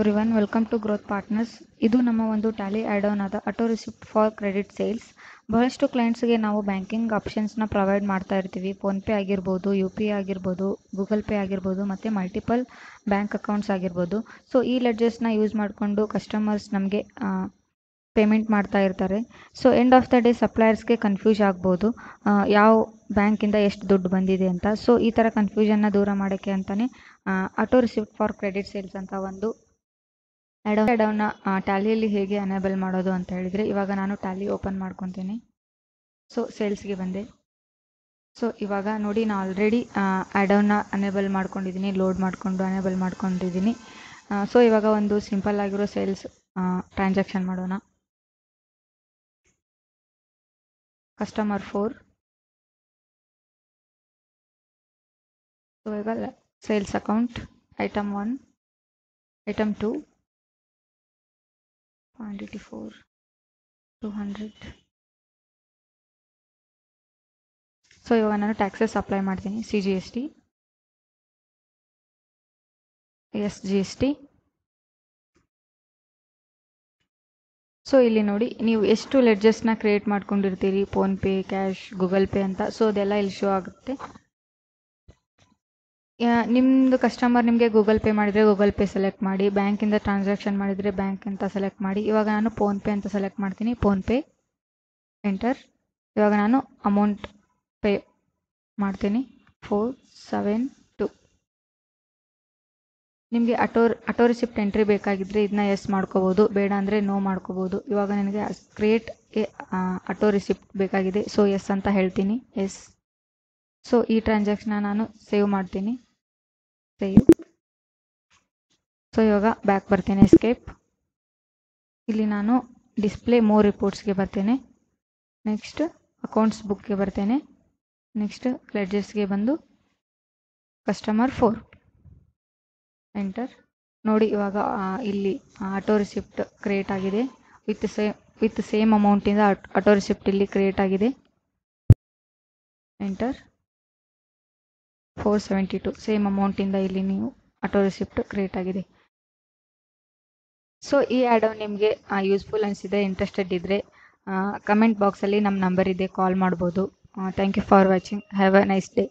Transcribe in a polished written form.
Everyone, welcome to growth partners. ಇದು ನಮ್ಮ ಒಂದು ಟ್ಯಾಲಿ ಆ್ಯಡ್ ಆನ್ ಆದ auto receipt for credit sales. ಬಹಳಷ್ಟು ಕ್ಲೈಂಟ್ಸ್ಗೆ ನಾವು ಬ್ಯಾಂಕಿಂಗ್ ಆಪ್ಷನ್ಸ್ನ ಪ್ರೊವೈಡ್ ಮಾಡ್ತಾ ಇರ್ತೀವಿ. ಫೋನ್ಪೇ ಆಗಿರ್ಬೋದು, UPI ಆಗಿರ್ಬೋದು, ಗೂಗಲ್ ಪೇ ಆಗಿರ್ಬೋದು, ಮತ್ತು ಮಲ್ಟಿಪಲ್ ಬ್ಯಾಂಕ್ ಅಕೌಂಟ್ಸ್ ಆಗಿರ್ಬೋದು. ಸೊ ಈ ಲೆಡ್ಜರ್ಸ್ನ ಯೂಸ್ ಮಾಡಿಕೊಂಡು ಕಸ್ಟಮರ್ಸ್ ನಮಗೆ ಪೇಮೆಂಟ್ ಮಾಡ್ತಾ ಇರ್ತಾರೆ. So end of the day ಸಪ್ಲೈಯರ್ಸ್ಗೆ ಕನ್ಫ್ಯೂಸ್ ಆಗ್ಬೋದು ಯಾವ ಬ್ಯಾಂಕಿಂದ ಎಷ್ಟು ದುಡ್ಡು ಬಂದಿದೆ ಅಂತ. ಸೊ ಈ ಥರ ಕನ್ಫ್ಯೂಷನ್ನ ದೂರ ಮಾಡೋಕ್ಕೆ ಅಂತಲೇ auto receipt for credit sales ಅಂತ ಒಂದು ಆ್ಯಡ್-ಆನ್ನ ಟ್ಯಾಲಿಯಲ್ಲಿ ಹೇಗೆ ಅನೇಬಲ್ ಮಾಡೋದು ಅಂತ ಹೇಳಿದರೆ, ಇವಾಗ ನಾನು ಟ್ಯಾಲಿ ಓಪನ್ ಮಾಡ್ಕೊತೀನಿ. ಸೊ ಸೇಲ್ಸ್ಗೆ ಬಂದೆ. ಸೊ ಇವಾಗ ನೋಡಿ, ನಾನು ಆಲ್ರೆಡಿ ಆ್ಯಡ್-ಆನ್ನ ಅನೇಬಲ್ ಮಾಡ್ಕೊಂಡಿದ್ದೀನಿ, ಲೋಡ್ ಮಾಡಿಕೊಂಡು ಅನೇಬಲ್ ಮಾಡ್ಕೊಂಡಿದ್ದೀನಿ. ಸೊ ಇವಾಗ ಒಂದು ಸಿಂಪಲ್ ಆಗಿರೋ ಸೇಲ್ಸ್ ಟ್ರಾನ್ಸಾಕ್ಷನ್ ಮಾಡೋಣ. ಕಸ್ಟಮರ್ 4. ಸೊ ಈಗ sales account item 1, item 2, 0.84, 200. So ಇವಾಗ ನಾನು ಟ್ಯಾಕ್ಸಸ್ ಅಪ್ಲೈ ಮಾಡ್ತೀನಿ. CGST, SGST. ಸೊ ಇಲ್ಲಿ ನೋಡಿ, ನೀವು ಎಷ್ಟು ಲೆಡ್ಜರ್ಸ್ನ ಕ್ರಿಯೇಟ್ ಮಾಡ್ಕೊಂಡಿರ್ತೀರಿ, ಫೋನ್ಪೇ, ಕ್ಯಾಶ್, ಗೂಗಲ್ ಪೇ ಅಂತ. ಸೊ ಅದೆಲ್ಲ ಇಲ್ಲಿ ಶೋ ಆಗುತ್ತೆ. ನಿಮ್ಮದು ಕಸ್ಟಮರ್ ನಿಮಗೆ ಗೂಗಲ್ ಪೇ ಮಾಡಿದರೆ ಗೂಗಲ್ ಪೇ ಸೆಲೆಕ್ಟ್ ಮಾಡಿ, ಬ್ಯಾಂಕಿಂದ ಟ್ರಾನ್ಸಾಕ್ಷನ್ ಮಾಡಿದರೆ ಬ್ಯಾಂಕ್ ಅಂತ ಸೆಲೆಕ್ಟ್ ಮಾಡಿ. ಇವಾಗ ನಾನು ಫೋನ್ಪೇ ಅಂತ ಸೆಲೆಕ್ಟ್ ಮಾಡ್ತೀನಿ. PhonePe enter. ಇವಾಗ ನಾನು ಅಮೌಂಟ್ ಪೇ ಮಾಡ್ತೀನಿ 472. ನಿಮಗೆ ಆಟೋ ರಿಸಿಪ್ಟ್ ಎಂಟ್ರಿ ಬೇಕಾಗಿದ್ದರೆ ಇದನ್ನ ಎಸ್ ಮಾಡ್ಕೋಬೋದು, ಬೇಡ ಅಂದರೆ ನೋ ಮಾಡ್ಕೋಬೋದು. ಇವಾಗ ನನಗೆ ಕ್ರಿಯೇಟ್ ಆಟೋ ರಿಸಿಪ್ಟ್ ಬೇಕಾಗಿದೆ, ಸೊ ಎಸ್ ಅಂತ ಹೇಳ್ತೀನಿ. ಎಸ್. ಸೊ ಈ ಟ್ರಾನ್ಸಾಕ್ಷನ್ನ ನಾನು ಸೇವ್ ಮಾಡ್ತೀನಿ. ಸೇವ್. ಸೊ ಇವಾಗ ಬ್ಯಾಕ್ ಬರ್ತೇನೆ, ಎಸ್ಕೇಪ್. ಇಲ್ಲಿ ನಾನು ಡಿಸ್ಪ್ಲೇ ಮೋರ್ ರಿಪೋರ್ಟ್ಸ್ಗೆ ಬರ್ತೇನೆ. ನೆಕ್ಸ್ಟ್ ಅಕೌಂಟ್ಸ್ ಬುಕ್ಗೆ ಬರ್ತೇನೆ. ನೆಕ್ಸ್ಟ್ ಲೆಡ್ಜರ್ಸ್ಗೆ ಬಂದು ಕಸ್ಟಮರ್ 4 ಎಂಟರ್. ನೋಡಿ, ಇವಾಗ ಇಲ್ಲಿ ಆಟೋ ರಿಸಿಪ್ಟ್ ಕ್ರಿಯೇಟ್ ಆಗಿದೆ. ವಿತ್ ಸೇಮ್ ಅಮೌಂಟಿಂದ ಆಟೋ ರಿಸಿಪ್ಟ್ ಇಲ್ಲಿ ಕ್ರಿಯೇಟ್ ಆಗಿದೆ. ಎಂಟರ್. 472 ಸೇಮ್ ಅಮೌಂಟಿಂದ ಇಲ್ಲಿ ನೀವು ಆಟೋ ರಿಸಿಪ್ಟ್ ಕ್ರಿಯೇಟ್ ಆಗಿದೆ. ಸೊ ಈ ಆ್ಯಡ್ ನಿಮಗೆ ಯೂಸ್ಫುಲ್ ಅನಿಸಿದೆ, ಇಂಟ್ರೆಸ್ಟೆಡ್ ಇದ್ದರೆ ಕಮೆಂಟ್ ಬಾಕ್ಸಲ್ಲಿ ನಮ್ಮ ನಂಬರ್ ಇದೆ, ಕಾಲ್ ಮಾಡ್ಬೋದು. Thank you for watching. Have a nice day.